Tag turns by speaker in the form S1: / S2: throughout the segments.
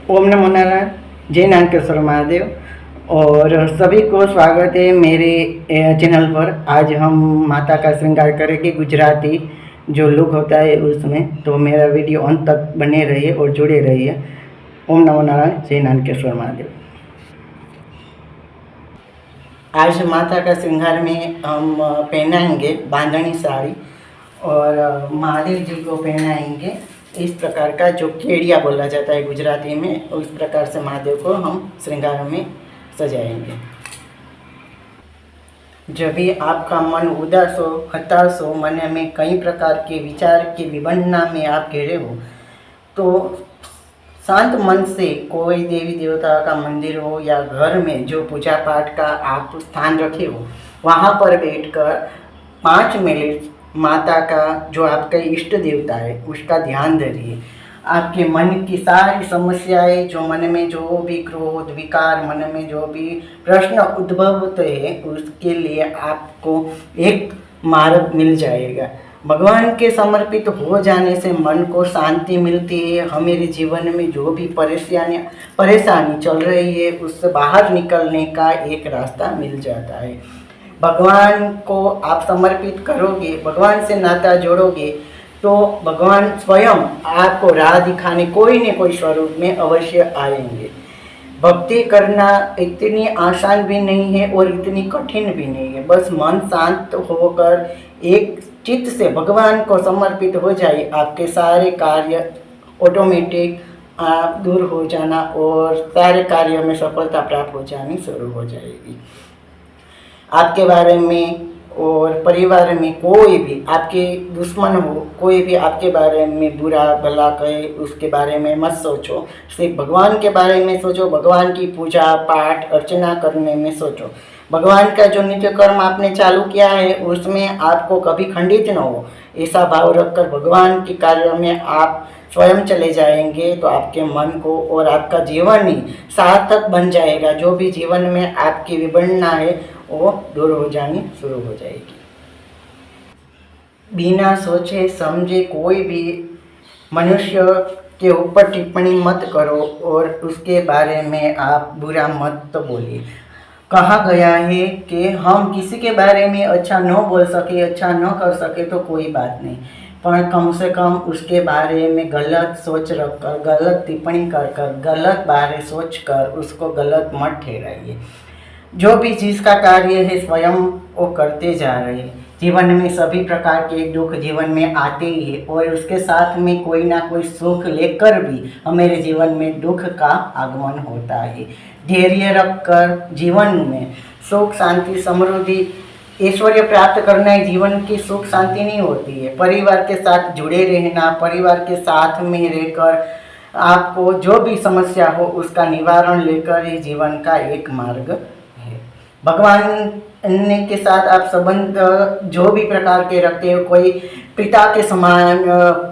S1: ओम नमो नारायण। जय नानकेश्वर महादेव और सभी को स्वागत है मेरे चैनल पर। आज हम माता का श्रृंगार करेंगे गुजराती जो लुक होता है उसमें। तो मेरा वीडियो अंत तक बने रहिए और जुड़े रहिए। ओम नमो नारायण। जय नानकेश्वर महादेव। आज माता का श्रृंगार में हम पहनाएंगे बांधनी साड़ी और महादेव जी को पहनाएंगे इस प्रकार का जो केड़िया बोला जाता है गुजराती में। उस प्रकार से महादेव को हम श्रृंगार में सजाएंगे। जब भी आपका मन उदास हो, हताश हो, मन में कई प्रकार के विचार के विभंजना में आप घिरे हो, तो शांत मन से कोई देवी देवता का मंदिर हो या घर में जो पूजा पाठ का आप स्थान रखे हो, वहाँ पर बैठकर 5 मिनट माता का जो आपका इष्ट देवता है उसका ध्यान धरिए। आपके मन की सारी समस्याएं, जो मन में जो भी क्रोध विकार, मन में जो भी प्रश्न उद्भवते हैं, उसके लिए आपको एक मार्ग मिल जाएगा। भगवान के समर्पित हो जाने से मन को शांति मिलती है। हमारे जीवन में जो भी परेशानी चल रही है उससे बाहर निकलने का एक रास्ता मिल जाता है। भगवान को आप समर्पित करोगे, भगवान से नाता जोड़ोगे, तो भगवान स्वयं आपको राह दिखाने कोई न कोई स्वरूप में अवश्य आएंगे। भक्ति करना इतनी आसान भी नहीं है और इतनी कठिन भी नहीं है। बस मन शांत होकर एक चित्त से भगवान को समर्पित हो जाए, आपके सारे कार्य ऑटोमेटिक दूर हो जाना और सारे कार्यों में सफलता प्राप्त हो जानी शुरू हो जाएगी। आपके बारे में और परिवार में कोई भी आपके दुश्मन हो, कोई भी आपके बारे में बुरा भला कहे, उसके बारे में मत सोचो। सिर्फ भगवान के बारे में सोचो, भगवान की पूजा पाठ अर्चना करने में सोचो। भगवान का जो नित्य कर्म आपने चालू किया है उसमें आपको कभी खंडित न हो, ऐसा भाव रखकर भगवान के कार्यों में आप स्वयं चले जाएंगे तो आपके मन को और आपका जीवन ही सार्थक बन जाएगा। जो भी जीवन में आपकी विडंबना है वो दूर हो जानी शुरू हो जाएगी। बिना सोचे समझे कोई भी मनुष्य के ऊपर टिप्पणी मत करो और उसके बारे में आप बुरा मत बोलिए। कहा गया है कि हम किसी के बारे में अच्छा न बोल सके, अच्छा न कर सके तो कोई बात नहीं, पर कम से कम उसके बारे में गलत सोच रखकर, गलत टिप्पणी कर गलत बारे सोच कर उसको गलत मत ठहराइए। जो भी जिसका कार्य है स्वयं वो करते जा रहे हैं। जीवन में सभी प्रकार के दुख जीवन में आते ही है और उसके साथ में कोई ना कोई सुख लेकर भी हमारे जीवन में दुख का आगमन होता है। धैर्य रखकर जीवन में सुख शांति समृद्धि ऐश्वर्य प्राप्त करना ही जीवन की सुख शांति नहीं होती है। परिवार के साथ जुड़े रहना, परिवार के साथ में रहकर आपको जो भी समस्या हो उसका निवारण लेकर ही जीवन का एक मार्ग है। भगवान के साथ आप संबंध जो भी प्रकार के रखते हो, कोई पिता के समान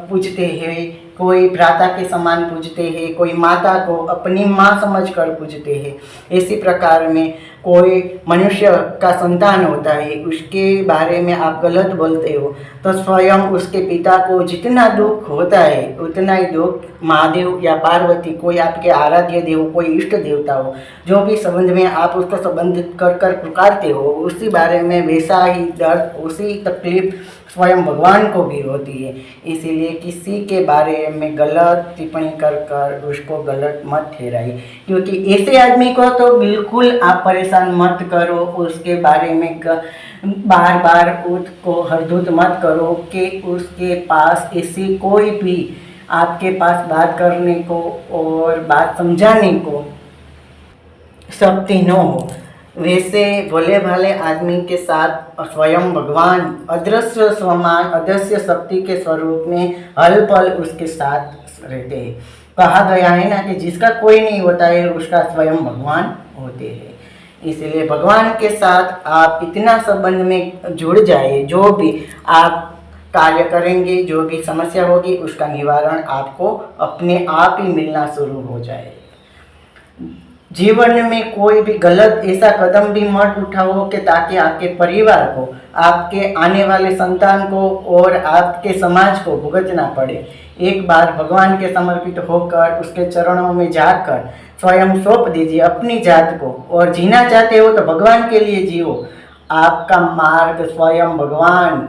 S1: पूजते हैं, कोई भ्राता के समान पूजते हैं, कोई माता को अपनी माँ समझकर पूजते हैं। इसी प्रकार में कोई मनुष्य का संतान होता है, उसके बारे में आप गलत बोलते हो तो स्वयं उसके पिता को जितना दुख होता है उतना ही दुख महादेव या पार्वती, कोई आपके आराध्य देव, कोई इष्ट देवता हो, जो भी संबंध में आप उसको संबंधित कर पुकारते हो, उसी बारे में वैसा ही दर्द, उसी तकलीफ स्वयं भगवान को भी होती है। इसीलिए किसी के बारे में गलत टिप्पणी कर उसको गलत मत ठहराइए, क्योंकि ऐसे आदमी को तो बिल्कुल आप परेशान मत करो। उसके बारे में बार बार उसको हरदूत मत करो कि उसके पास ऐसी कोई भी आपके पास बात करने को और बात समझाने को शक्ति न हो। वैसे भोले भाले आदमी के साथ स्वयं भगवान अदृश्य समान, अदृश्य शक्ति के स्वरूप में हल पल उसके साथ रहते हैं। कहा गया है ना कि जिसका कोई नहीं होता है उसका स्वयं भगवान होते हैं। इसलिए भगवान के साथ आप इतना संबंध में जुड़ जाइए, जो भी आप कार्य करेंगे, जो भी समस्या होगी उसका निवारण आपको अपने आप ही मिलना शुरू हो जाए। जीवन में कोई भी गलत ऐसा कदम भी मत उठाओ कि ताकि आपके परिवार को, आपके आने वाले संतान को और आपके समाज को भुगतना पड़े। एक बार भगवान के समर्पित होकर उसके चरणों में जाकर स्वयं सौंप दीजिए अपनी जात को, और जीना चाहते हो तो भगवान के लिए जियो। आपका मार्ग स्वयं भगवान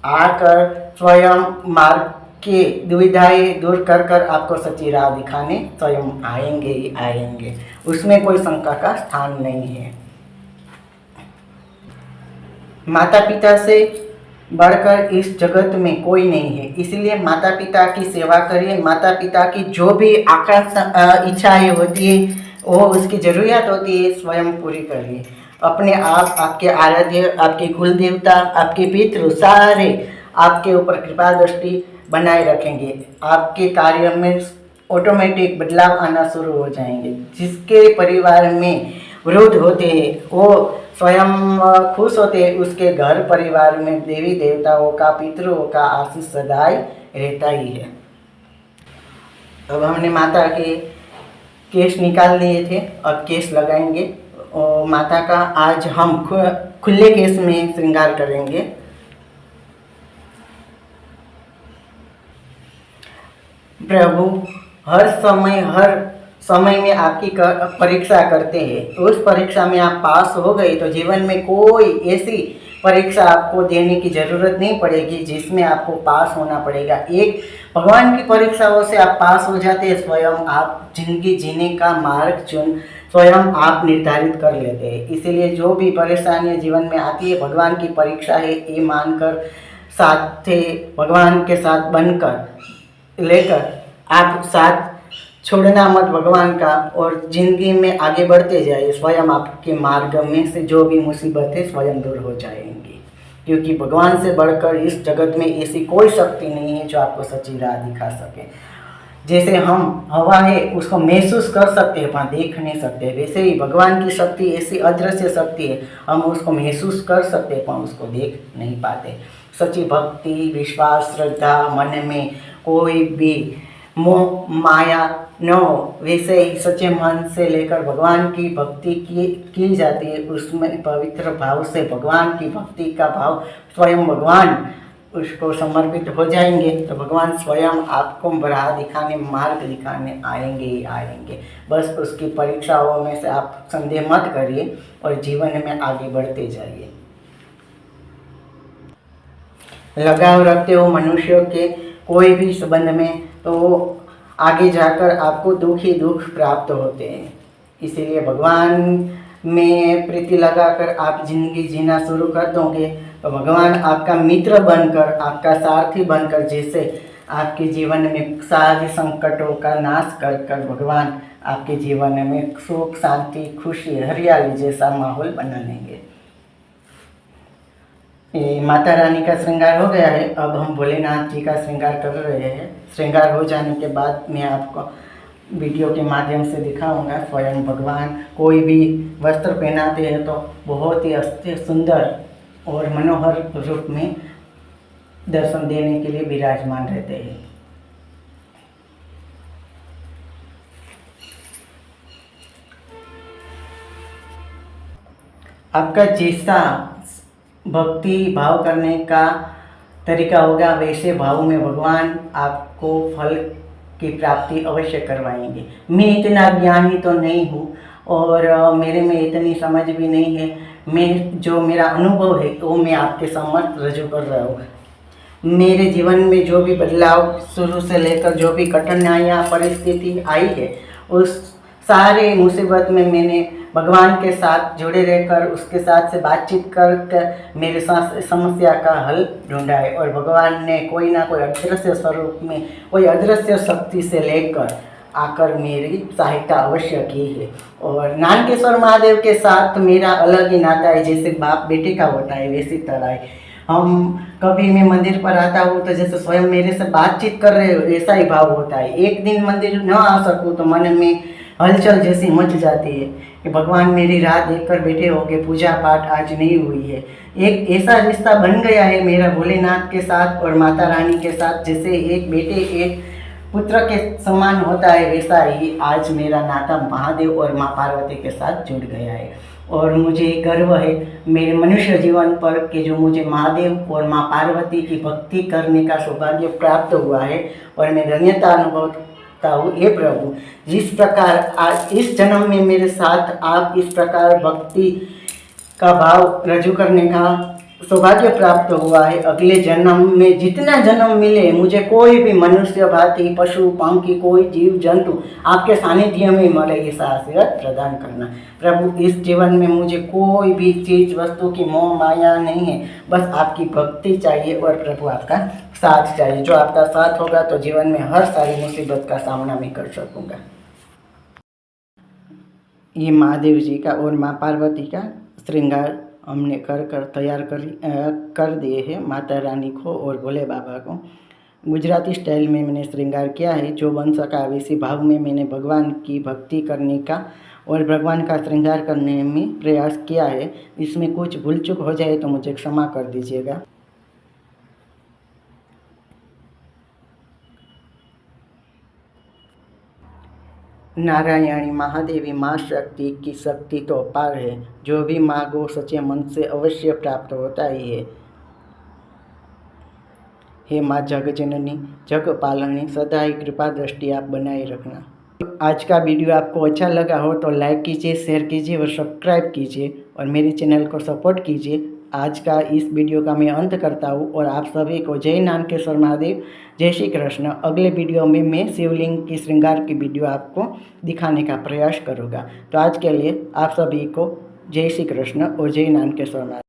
S1: आकर स्वयं मार्ग की दुविधाएं दूर कर कर आपको सच्ची राह दिखाने स्वयं आएंगे ही आएंगे, उसमें कोई शंका का स्थान नहीं है। माता पिता से बढ़कर इस जगत में कोई नहीं है, इसलिए माता पिता की सेवा करिए। माता पिता की जो भी इच्छाएं होती है, वो उसकी ज़रूरियात होती है, स्वयं पूरी करिए। अपने आप, आपके आराध्य, आपके कुल देवता, आपके पितृ सारे आपके ऊपर कृपा दृष्टि बनाए रखेंगे। आपके कार्य में ऑटोमेटिक बदलाव आना शुरू हो जाएंगे। जिसके परिवार में वृद्ध होते हैं वो स्वयं खुश होते हैं, उसके घर परिवार में देवी देवताओं का, पितरों का आशीष सदाई रहता ही है। अब हमने माता के केश निकाल लिए थे, अब केश लगाएंगे। और माता का आज हम खुले केश में श्रृंगार करेंगे। प्रभु हर समय में आपकी परीक्षा करते हैं। उस परीक्षा में आप पास हो गए तो जीवन में कोई ऐसी परीक्षा आपको देने की ज़रूरत नहीं पड़ेगी जिसमें आपको पास होना पड़ेगा। एक भगवान की परीक्षाओं से आप पास हो जाते हैं, स्वयं आप जिंदगी जीने का मार्ग स्वयं आप निर्धारित कर लेते हैं। इसीलिए जो भी परेशानियां जीवन में आती है भगवान की परीक्षा है, ये मानकर साथ भगवान के साथ बनकर लेकर आप साथ छोड़ना मत भगवान का, और ज़िंदगी में आगे बढ़ते जाइए। स्वयं आपके मार्ग में से जो भी मुसीबतें स्वयं दूर हो जाएंगी, क्योंकि भगवान से बढ़कर इस जगत में ऐसी कोई शक्ति नहीं है जो आपको सच्ची राह दिखा सके। जैसे हम हवा है उसको महसूस कर सकते हैं पर देख नहीं सकते, वैसे ही भगवान की शक्ति ऐसी अदृश्य शक्ति है, हम उसको महसूस कर सकते हैं पर उसको देख नहीं पाते। सच्ची भक्ति, विश्वास, श्रद्धा मन में कोई भी मोह माया न हो, वैसे ही सच्चे मन से लेकर भगवान की भक्ति की जाती है। उसमें पवित्र भाव से भगवान की भक्ति का भाव स्वयं भगवान उसको समर्पित हो जाएंगे तो भगवान स्वयं आपको राह दिखाने, मार्ग दिखाने आएंगे ही आएंगे। बस उसकी परीक्षाओं में से आप संदेह मत करिए और जीवन में आगे बढ़ते जाइए। लगाव रखते हो मनुष्यों के कोई भी संबंध में तो आगे जाकर आपको दुख ही दुख प्राप्त होते हैं। इसीलिए भगवान में प्रीति लगाकर आप जिंदगी जीना शुरू कर दोगे तो भगवान आपका मित्र बनकर, आपका सारथी बनकर, जैसे आपके जीवन में सारे संकटों का नाश कर कर भगवान आपके जीवन में सुख, शांति, खुशी, हरियाली जैसा माहौल बना लेंगे। ये माता रानी का श्रृंगार हो गया है, अब हम भोलेनाथ जी का श्रृंगार कर रहे हैं। श्रृंगार हो जाने के बाद मैं आपको वीडियो के माध्यम से दिखाऊंगा। स्वयं भगवान कोई भी वस्त्र पहनाते हैं तो बहुत ही अस्थिर, सुंदर और मनोहर रूप में दर्शन देने के लिए विराजमान रहते हैं। आपका जैसा भक्ति भाव करने का तरीका होगा वैसे भाव में भगवान आपको फल की प्राप्ति अवश्य करवाएंगे। मैं इतना ज्ञानी तो नहीं हूँ और मेरे में इतनी समझ भी नहीं है। मैं जो मेरा अनुभव है वो मैं आपके समक्ष रजू कर रहा हूँ। मेरे जीवन में जो भी बदलाव शुरू से लेकर जो भी कठिनाइयाँ परिस्थिति आई है उस सारे मुसीबत में मैंने भगवान के साथ जुड़े रहकर उसके साथ से बातचीत कर मेरे साथ समस्या का हल ढूंढा है और भगवान ने कोई ना कोई अदृश्य स्वरूप में, कोई अदृश्य शक्ति से लेकर आकर मेरी सहायता अवश्य की है। और नानकेश्वर महादेव के साथ मेरा अलग ही नाता है, जैसे बाप बेटे का होता है वैसी तरह है। हम कभी मैं मंदिर पर आता हूँ तो जैसे स्वयं मेरे से बातचीत कर रहे हो ऐसा ही भाव होता है। एक दिन मंदिर न आ सकूँ तो मन में हलचल जैसी मच जाती है कि भगवान मेरी राह देखकर बैठे होंगे, पूजा पाठ आज नहीं हुई है। एक ऐसा रिश्ता बन गया है मेरा भोलेनाथ के साथ और माता रानी के साथ, जैसे एक बेटे एक पुत्र के समान होता है, वैसा ही आज मेरा नाता महादेव और माँ पार्वती के साथ जुड़ गया है। और मुझे गर्व है मेरे मनुष्य जीवन पर कि जो मुझे महादेव और माँ पार्वती की भक्ति करने का सौभाग्य प्राप्त हुआ है और मैं धन्यता अनुभवता हूँ। हे प्रभु, जिस प्रकार आज इस जन्म में मेरे साथ आप इस प्रकार भक्ति का भाव रजू करने का सौभाग्य प्राप्त हुआ है, अगले जन्म में जितना जन्म मिले मुझे कोई भी मनुष्य भांति पशु पंखी कोई जीव जंतु आपके सानिध्य में मिले, ऐसा आशीर्वाद प्रदान करना। प्रभु, इस जीवन में मुझे कोई भी चीज़ वस्तु की मोह माया नहीं है, बस आपकी भक्ति चाहिए और प्रभु आपका साथ चाहिए। जो आपका साथ होगा तो जीवन में हर सारी मुसीबत का सामना मैं कर सकूँगा। ये महादेव जी का और माँ पार्वती का श्रृंगार हमने कर तैयार कर दिए हैं माता रानी को और भोले बाबा को। गुजराती स्टाइल में मैंने श्रृंगार किया है, जो बन सका इसी भाव में मैंने भगवान की भक्ति करने का और भगवान का श्रृंगार करने में प्रयास किया है। इसमें कुछ भूल चूक हो जाए तो मुझे क्षमा कर दीजिएगा। नारायणी महादेवी माँ शक्ति की शक्ति तो अपार है, जो भी मांगो सच्चे मन से अवश्य प्राप्त होता ही है। हे माँ जगजननी जग पालनी, सदा ही कृपा दृष्टि आप बनाए रखना। आज का वीडियो आपको अच्छा लगा हो तो लाइक कीजिए, शेयर कीजिए और सब्सक्राइब कीजिए और मेरे चैनल को सपोर्ट कीजिए। आज का इस वीडियो का मैं अंत करता हूँ और आप सभी को जय नानकेश्वर महादेव, जय श्री कृष्ण। अगले वीडियो में मैं शिवलिंग की श्रृंगार की वीडियो आपको दिखाने का प्रयास करूँगा। तो आज के लिए आप सभी को जय श्री कृष्ण और जय नानकेश्वर महादेव।